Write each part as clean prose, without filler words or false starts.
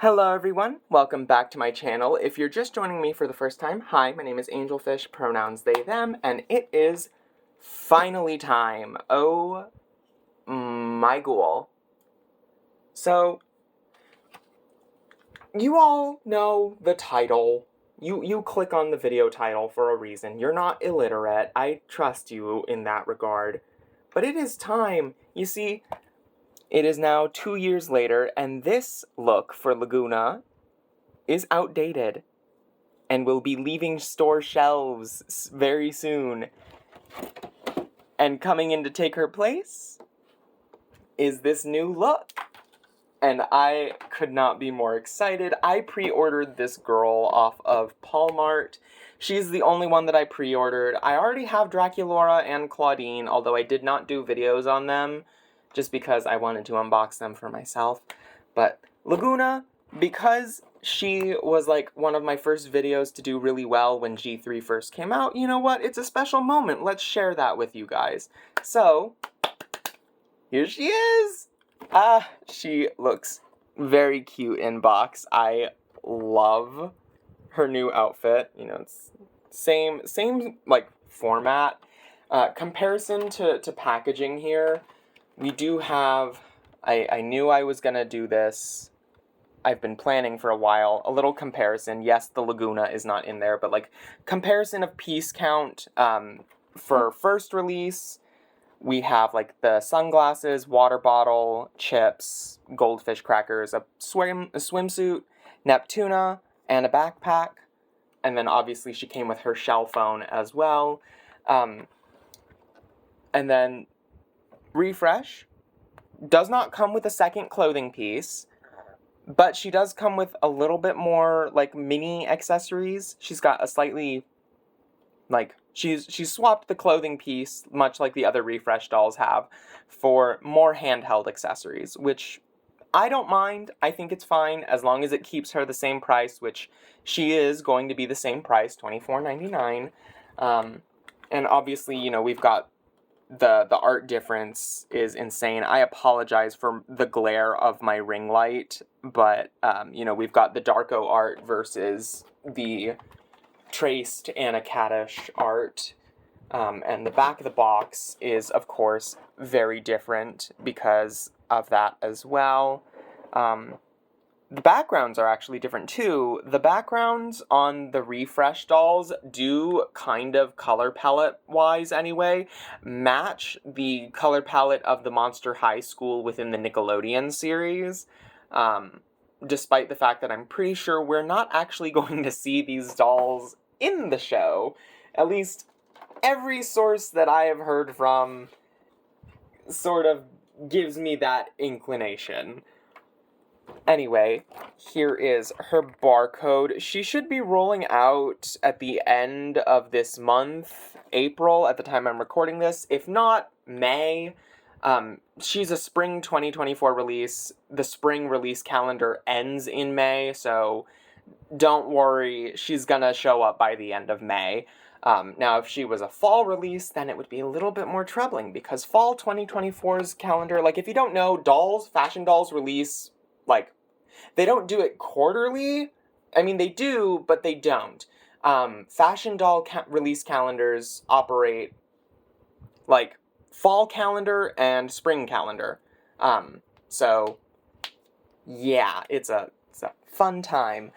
Hello everyone, welcome back to my channel. If you're just joining me for the first time, hi, my name is Angelfish, pronouns they, them, and it is finally time. Oh my ghoul. So, you all know the title. You click on the video title for a reason. You're not illiterate. I trust you in that regard. But it is time. You see, it is now 2 years later, and this look for Lagoona is outdated and will be leaving store shelves very soon. And coming in to take her place is this new look. And I could not be more excited. I pre-ordered this girl off of Paulmart. She's the only one that I pre-ordered. I already have Draculaura and Claudine, although I did not do videos on them, just because I wanted to unbox them for myself. But Lagoona, because she was like one of my first videos to do really well when G3 first came out, you know what? It's a special moment. Let's share that with you guys. So, here she is! She looks very cute in box. I love her new outfit. You know, it's same like format. Comparison to packaging here, we do have, I knew I was gonna do this. I've been planning for a while. A little comparison. Yes, the Lagoona is not in there, but like comparison of piece count for first release. We have like the sunglasses, water bottle, chips, goldfish crackers, a swimsuit, Neptuna, and a backpack. And then obviously she came with her shell phone as well. And then Refresh does not come with a second clothing piece, but she does come with a little bit more like mini accessories. She's got a slightly like she's swapped the clothing piece, much like the other Refresh dolls have, for more handheld accessories, which I don't mind. I think it's fine as long as it keeps her the same price, which she is going to be the same price, $24.99. And obviously, you know, we've got the art difference is insane. I apologize for the glare of my ring light, but you know, we've got the Darko art versus the traced Anna Kadish art, and the back of the box is, of course, very different because of that as well. The backgrounds are actually different too. The backgrounds on the Refresh dolls do kind of color palette wise anyway match the color palette of the Monster High School within the Nickelodeon series. Despite the fact that I'm pretty sure we're not actually going to see these dolls in the show. At least every source that I have heard from sort of gives me that inclination. Anyway, here is her barcode. She should be rolling out at the end of this month, April, at the time I'm recording this. If not, May. She's a spring 2024 release. The spring release calendar ends in May, so don't worry, she's gonna show up by the end of May. Now, if she was a fall release, then it would be a little bit more troubling, because fall 2024's calendar, like, if you don't know, fashion dolls release, like, they don't do it quarterly. I mean, they do, but they don't. Fashion doll release calendars operate, like, fall calendar and spring calendar. So, yeah, it's a fun time.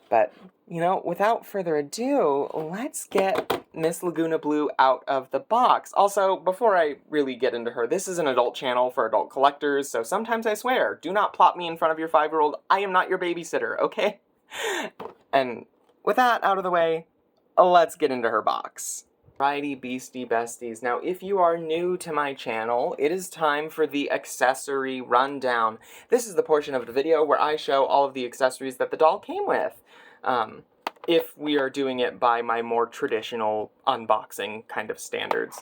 But, you know, without further ado, let's get Miss Lagoona Blue out of the box. Also, before I really get into her, this is an adult channel for adult collectors, so sometimes I swear, do not plop me in front of your 5-year-old. I am not your babysitter, okay? And with that out of the way, let's get into her box. Alrighty, beastie besties. Now, if you are new to my channel, it is time for the accessory rundown. This is the portion of the video where I show all of the accessories that the doll came with. If we are doing it by my more traditional unboxing kind of standards.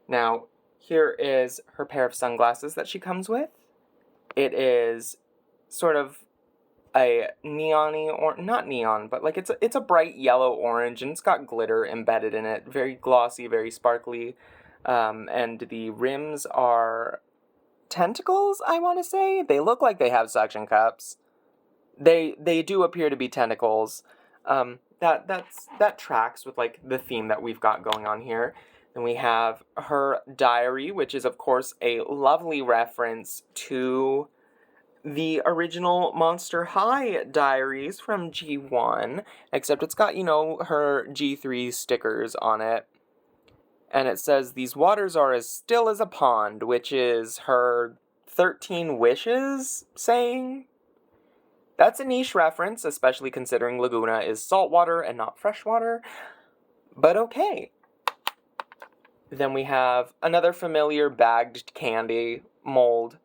Now, here is her pair of sunglasses that she comes with. It is sort of a neon-y, or not neon, but like it's a bright yellow orange, and it's got glitter embedded in it. Very glossy, very sparkly. And the rims are tentacles, I want to say. They look like they have suction cups. They do appear to be tentacles. That tracks with like the theme that we've got going on here. Then we have her diary, which is of course a lovely reference to the original Monster High diaries from G1, except it's got, her G3 stickers on it. And it says, "These waters are as still as a pond," which is her 13 wishes saying. That's a niche reference, especially considering Lagoona is saltwater and not freshwater. But okay. Then we have another familiar bagged candy mold,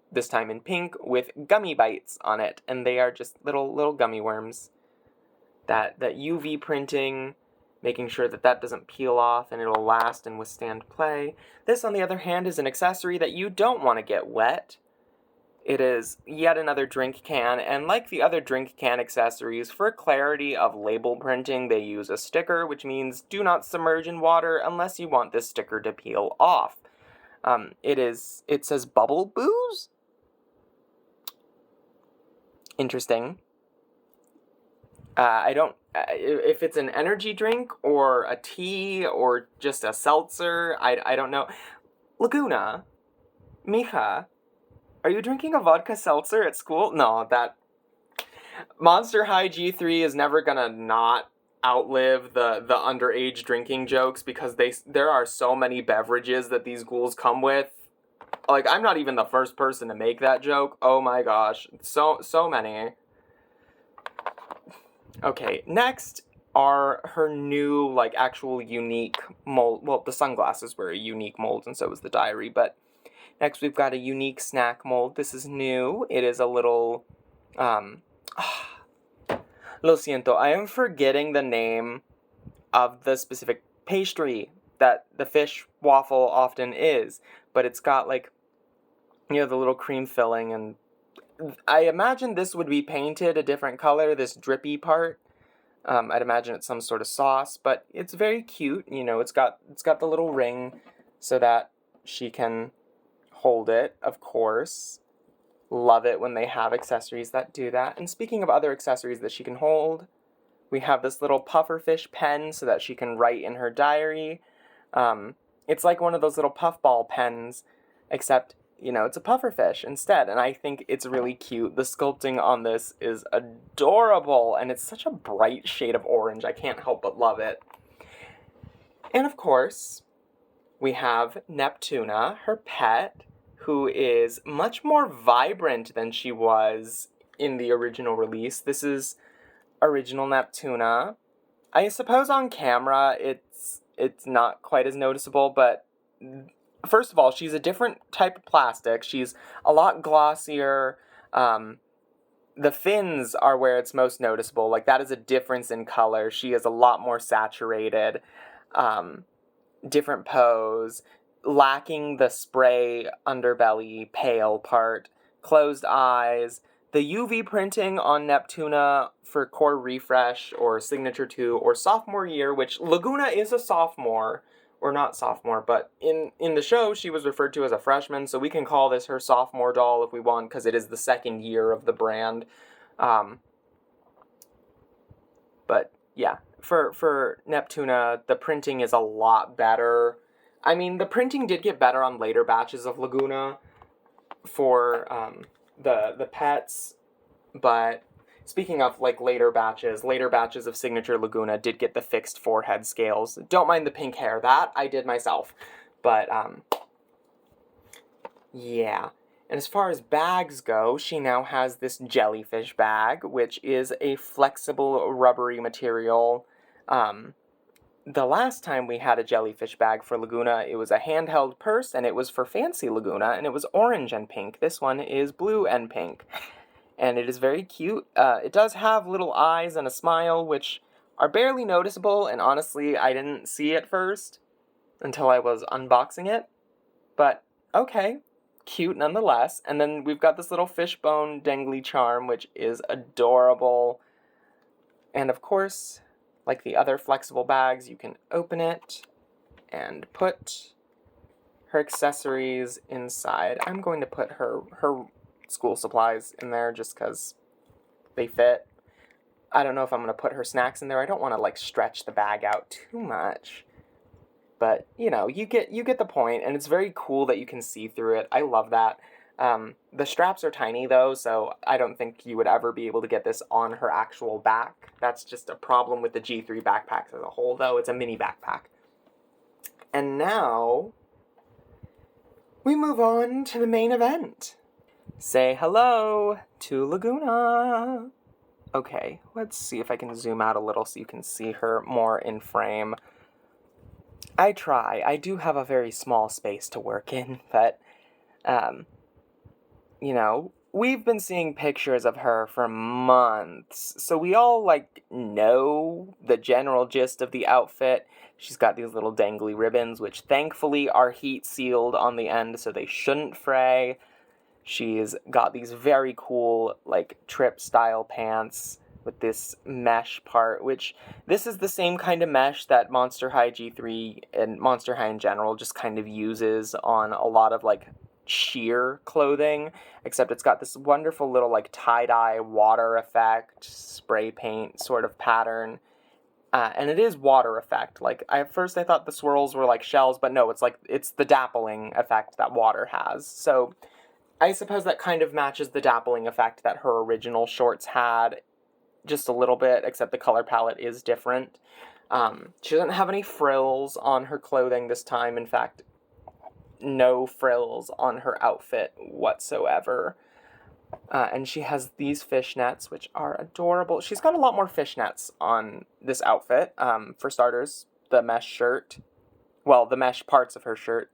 this time in pink, with gummy bites on it. And they are just little gummy worms. That UV printing, making sure that doesn't peel off and it'll last and withstand play. This, on the other hand, is an accessory that you don't want to get wet. It is yet another drink can, and like the other drink can accessories, for clarity of label printing, they use a sticker, which means do not submerge in water unless you want this sticker to peel off. It says bubble booze? Interesting. I don't, if it's an energy drink, or a tea, or just a seltzer, I don't know. Lagoona, mija, are you drinking a vodka seltzer at school? No, that... Monster High G3 is never gonna not outlive the underage drinking jokes, because there are so many beverages that these ghouls come with. Like, I'm not even the first person to make that joke. Oh my gosh. So many. Okay, next are her new, like, actual unique mold. Well, the sunglasses were a unique mold, and so was the diary, but next we've got a unique snack mold. This is new. It is a little, lo siento, I am forgetting the name of the specific pastry that the fish waffle often is, but it's got, like, the little cream filling, and I imagine this would be painted a different color, this drippy part. I'd imagine it's some sort of sauce, but it's very cute. It's got the little ring so that she can hold it, of course. Love it when they have accessories that do that. And speaking of other accessories that she can hold, we have this little pufferfish pen so that she can write in her diary. It's like one of those little puffball pens, except, it's a pufferfish instead. And I think it's really cute. The sculpting on this is adorable, and it's such a bright shade of orange. I can't help but love it. And of course, we have Neptuna, her pet, who is much more vibrant than she was in the original release. This is original Neptuna. I suppose on camera it's not quite as noticeable, but first of all, she's a different type of plastic. She's a lot glossier. The fins are where it's most noticeable. Like, that is a difference in color. She is a lot more saturated. Different pose, lacking the spray underbelly pale part, closed eyes. The UV printing on Neptuna for Core Refresh or Signature 2 or Sophomore Year, which Lagoona is a sophomore, or not sophomore, but in the show she was referred to as a freshman, so we can call this her sophomore doll if we want, because it is the second year of the brand. But yeah, for Neptuna, the printing is a lot better. I mean, the printing did get better on later batches of Lagoona for the pets, but speaking of, like, later batches of Signature Lagoona did get the fixed forehead scales. Don't mind the pink hair, that I did myself. But, yeah. And as far as bags go, she now has this jellyfish bag, which is a flexible, rubbery material. The last time we had a jellyfish bag for Lagoona, it was a handheld purse, and it was for Fancy Lagoona, and it was orange and pink. This one is blue and pink. And it is very cute. It does have little eyes and a smile, which are barely noticeable, and honestly, I didn't see it first until I was unboxing it. But, okay. Cute nonetheless. And then we've got this little fishbone dangly charm, which is adorable. And of course, like the other flexible bags, you can open it and put her accessories inside. I'm going to put her school supplies in there just because They fit. I don't know if I'm going to put her snacks in there. I don't want to, like, stretch the bag out too much. But, you know, you get the point, and it's very cool that you can see through it. I love that. The straps are tiny, though, so I don't think you would ever be able to get this on her actual back. That's just a problem with the G3 backpacks as a whole, though. It's a mini backpack. And now, we move on to the main event. Say hello to Lagoona. Okay, let's see if I can zoom out a little so you can see her more in frame. I try. I do have a very small space to work in, but, you know, we've been seeing pictures of her for months, so we all, like, know the general gist of the outfit. She's got these little dangly ribbons, which thankfully are heat-sealed on the end, so they shouldn't fray. She's got these very cool, like, trip-style pants with this mesh part, which this is the same kind of mesh that Monster High G3 and Monster High in general just kind of uses on a lot of, like, sheer clothing, except it's got this wonderful little, like, tie-dye water effect, spray paint sort of pattern. And it is water effect. Like, at first I thought the swirls were like shells, but no, it's the dappling effect that water has. So I suppose that kind of matches the dappling effect that her original shorts had, just a little bit, except the color palette is different. She doesn't have any frills on her clothing this time. In fact, no frills on her outfit whatsoever. And she has these fishnets, which are adorable. She's got a lot more fishnets on this outfit. For starters, the mesh shirt. Well, the mesh parts of her shirt.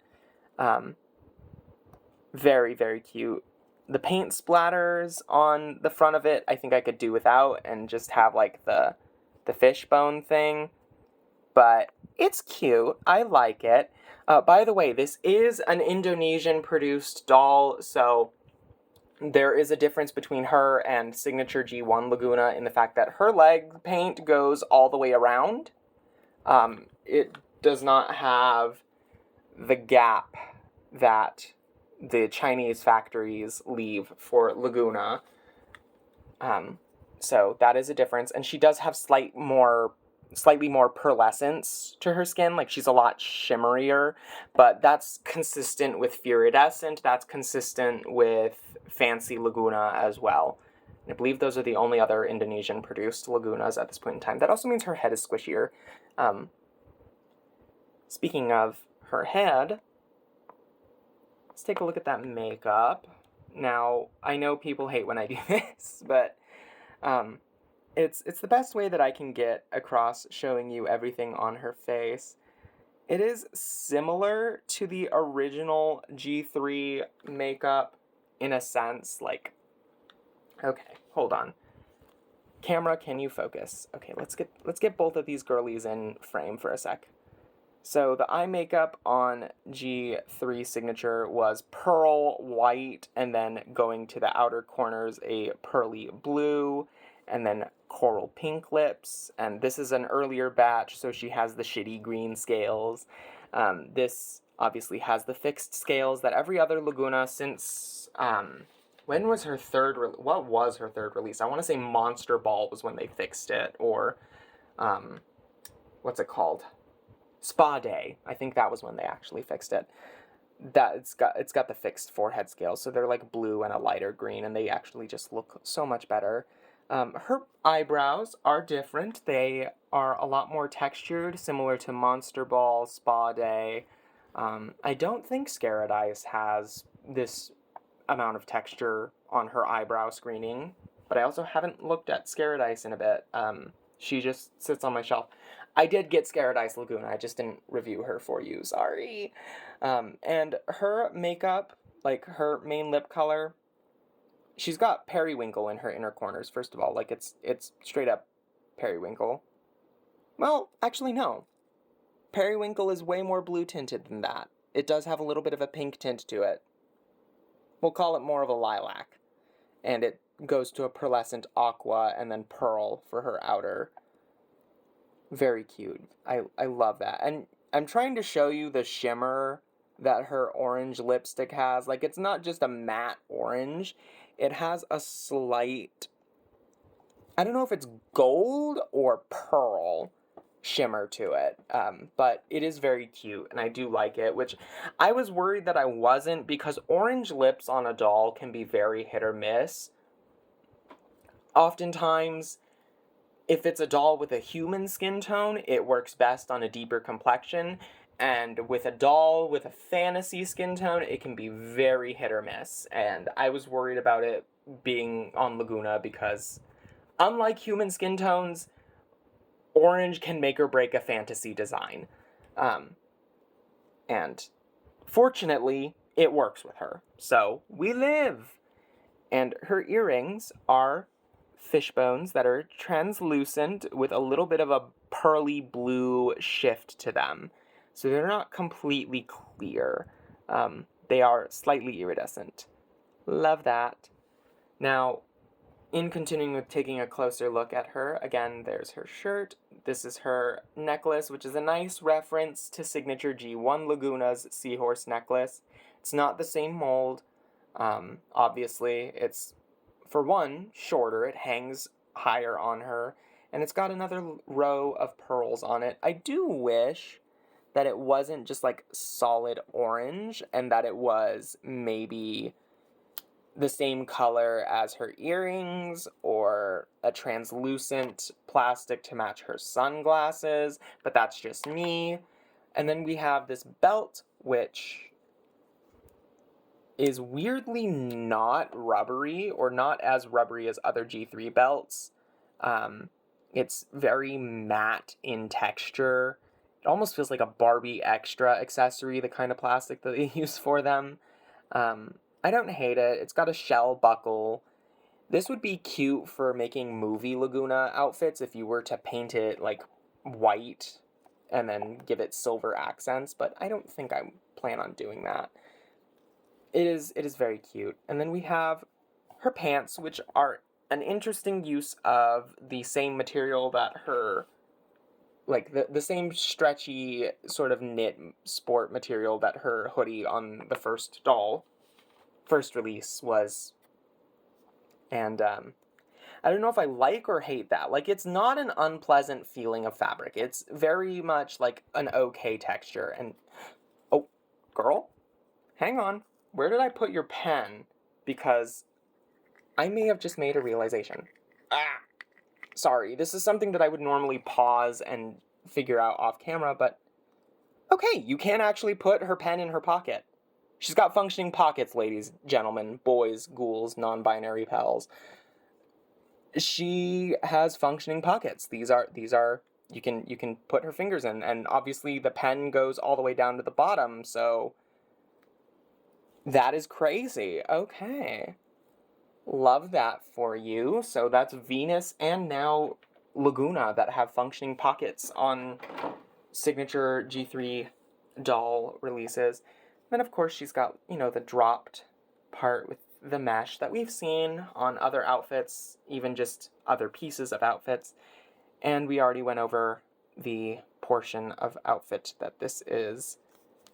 Very, very cute. The paint splatters on the front of it, I think I could do without and just have, like, the fishbone thing. But it's cute. I like it. By the way, this is an Indonesian-produced doll, so there is a difference between her and signature G1 Lagoona in the fact that her leg paint goes all the way around. It does not have the gap that the Chinese factories leave for Lagoona. So that is a difference. And she does have slightly more pearlescence to her skin. Like, she's a lot shimmerier, but that's consistent with Furidescent. That's consistent with Fancy Lagoona as well. And I believe those are the only other Indonesian-produced Lagoonas at this point in time. That also means her head is squishier. Speaking of her head, let's take a look at that makeup. Now, I know people hate when I do this, but it's the best way that I can get across showing you everything on her face. It is similar to the original G3 makeup in a sense. Like, okay, hold on. Camera, can you focus? Okay, let's get both of these girlies in frame for a sec. So the eye makeup on G3 Signature was pearl white, and then going to the outer corners a pearly blue, and then coral pink lips. And this is an earlier batch, so she has the shitty green scales. This obviously has the fixed scales that every other Lagoona since, when was her third, what was her third release? I want to say Monster Ball was when they fixed it, or, what's it called? Spa Day. I think that was when they actually fixed it. That it's got the fixed forehead scales, so they're like blue and a lighter green, and they actually just look so much better. Her eyebrows are different. They are a lot more textured, similar to Monster Ball, Spa Day. I don't think Scaradise has this amount of texture on her eyebrow screening, but I also haven't looked at Scaradise in a bit. She just sits on my shelf. I did get Scaradise Lagoona, I just didn't review her for you, sorry. And her makeup, like her main lip color, she's got periwinkle in her inner corners, first of all. Like, it's straight up periwinkle. Well, actually, no. Periwinkle is way more blue tinted than that. It does have a little bit of a pink tint to it. We'll call it more of a lilac. And it goes to a pearlescent aqua and then pearl for her outer. Very cute. I love that. And I'm trying to show you the shimmer that her orange lipstick has. Like, it's not just a matte orange. It has a slight I don't know if it's gold or pearl shimmer to it, but it is very cute, and I do like it, which I was worried that I wasn't, because orange lips on a doll can be very hit or miss. Oftentimes, if it's a doll with a human skin tone, it works best on a deeper complexion, and with a doll with a fantasy skin tone, it can be very hit or miss, and I was worried about it being on Lagoona because, unlike human skin tones, orange can make or break a fantasy design. Um, and fortunately, it works with her. So we live. And her earrings are fish bones that are translucent with a little bit of a pearly blue shift to them. So they're not completely clear. They are slightly iridescent. Love that. Now, in continuing with taking a closer look at her, again, there's her shirt. This is her necklace, which is a nice reference to signature G1 Lagoona's seahorse necklace. It's not the same mold. Obviously, it's, for one, shorter. It hangs higher on her, and it's got another row of pearls on it. I do wish that it wasn't just like solid orange, and that it was maybe the same color as her earrings or a translucent plastic to match her sunglasses, but that's just me. And then we have this belt, which is weirdly not rubbery, or not as rubbery as other G3 belts. It's very matte in texture. It almost feels like a Barbie extra accessory, the kind of plastic that they use for them. I don't hate it. It's got a shell buckle. This would be cute for making movie Lagoona outfits if you were to paint it like white and then give it silver accents, but I don't think I plan on doing that. It is very cute. And then we have her pants, which are an interesting use of the same material that her, like the same stretchy sort of knit sport material that her hoodie on the first release was. And I don't know if I like or hate that. Like, it's not an unpleasant feeling of fabric. It's very much like an okay texture. And, oh, girl, hang on. Where did I put your pen? Because I may have just made a realization. Sorry, this is something that I would normally pause and figure out off camera, but okay, you can actually put her pen in her pocket. She's got functioning pockets, ladies, gentlemen, boys, ghouls, non-binary pals. She has functioning pockets. These are you can put her fingers in, and obviously the pen goes all the way down to the bottom, so that is crazy. Okay. Love that for you. So that's Venus and now Lagoona that have functioning pockets on signature G3 doll releases. Then, of course, she's got, the dropped part with the mesh that we've seen on other outfits, even just other pieces of outfits. And we already went over the portion of outfit that this is.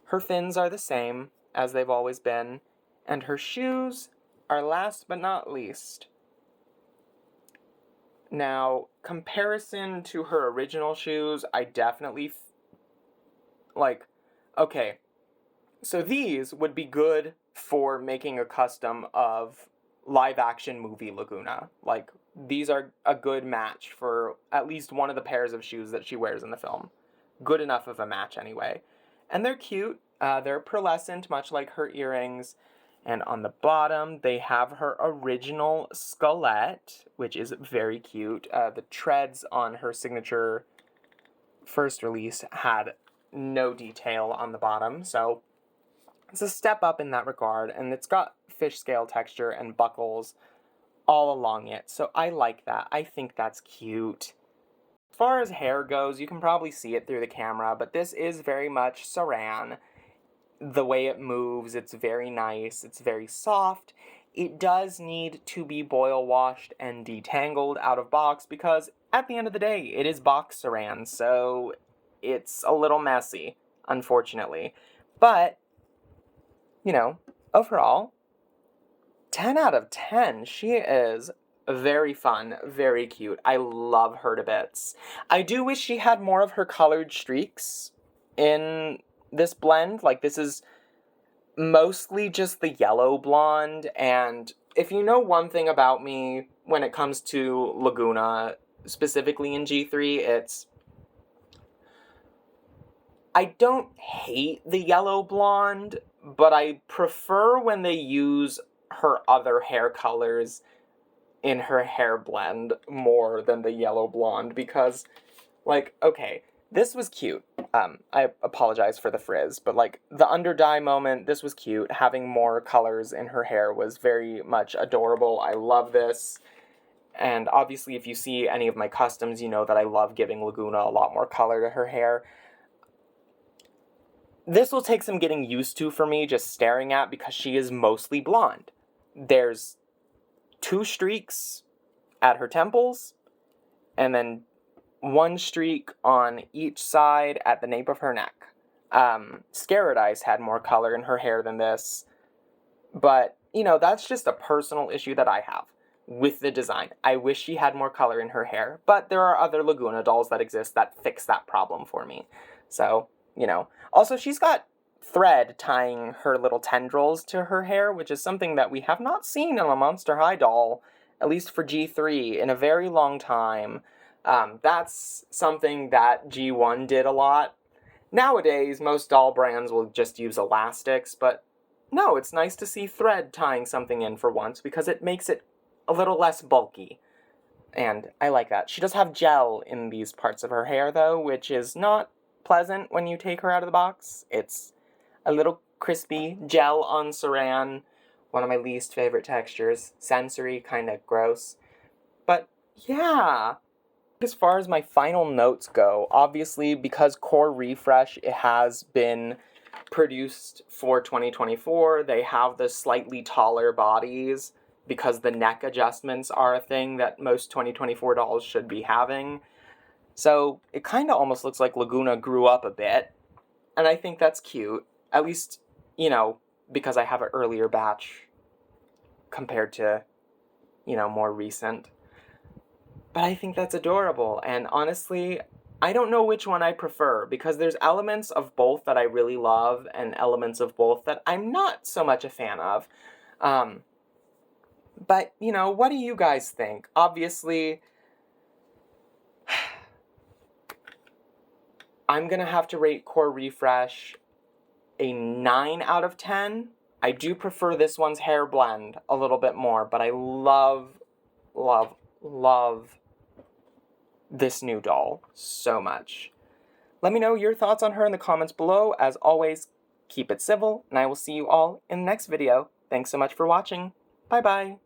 Her fins are the same as they've always been, and her shoes are last but not least. Now, comparison to her original shoes, I definitely, okay, so these would be good for making a custom of live-action movie Lagoona. Like, these are a good match for at least one of the pairs of shoes that she wears in the film. Good enough of a match, anyway. And they're cute. They're pearlescent, much like her earrings. And on the bottom, they have her original skullet, which is very cute. The treads on her signature first release had no detail on the bottom, so it's a step up in that regard, and it's got fish scale texture and buckles all along it, so I like that. I think that's cute. As far as hair goes, you can probably see it through the camera, but this is very much Saran. The way it moves, it's very nice, it's very soft. It does need to be boil washed and detangled out of box because at the end of the day, it is box Saran, so it's a little messy, unfortunately. But, overall, 10 out of 10. She is Very fun, very cute. I love her to bits. I do wish she had more of her colored streaks in this blend. Like, this is mostly just the yellow blonde, and if you know one thing about me when it comes to Lagoona, specifically in G3, it's I don't hate the yellow blonde, but I prefer when they use her other hair colors in her hair blend more than the yellow blonde, because, like, okay, this was cute. I apologize for the frizz, but, like, the under dye moment, this was cute. Having more colors in her hair was very much adorable. I love this. And obviously, if you see any of my customs, you know that I love giving Lagoona a lot more color to her hair. This will take some getting used to for me just staring at, because she is mostly blonde. There's 2 streaks at her temples, and then 1 streak on each side at the nape of her neck. Scarlet Ice had more color in her hair than this, but, you know, that's just a personal issue that I have with the design. I wish she had more color in her hair, but there are other Lagoona dolls that exist that fix that problem for me. So, you know. Also, she's got thread tying her little tendrils to her hair, which is something that we have not seen in a Monster High doll, at least for G3, in a very long time. That's something that G1 did a lot. Nowadays, most doll brands will just use elastics, but no, it's nice to see thread tying something in for once, because it makes it a little less bulky. And I like that. She does have gel in these parts of her hair, though, which is not pleasant when you take her out of the box. It's a little crispy gel on saran, one of my least favorite textures. Sensory, kind of gross. But yeah, as far as my final notes go, obviously because Core Refresh, it has been produced for 2024, they have the slightly taller bodies because the neck adjustments are a thing that most 2024 dolls should be having. So it kind of almost looks like Lagoona grew up a bit, and I think that's cute. At least, you know, because I have an earlier batch compared to, you know, more recent. But I think that's adorable, and honestly, I don't know which one I prefer, because there's elements of both that I really love, and elements of both that I'm not so much a fan of. But, you know, what do you guys think? Obviously, I'm gonna have to rate Core Refresh a 9 out of 10. I do prefer this one's hair blend a little bit more, but I love, love, love this new doll so much. Let me know your thoughts on her in the comments below. As always, keep it civil, and I will see you all in the next video. Thanks so much for watching. Bye-bye.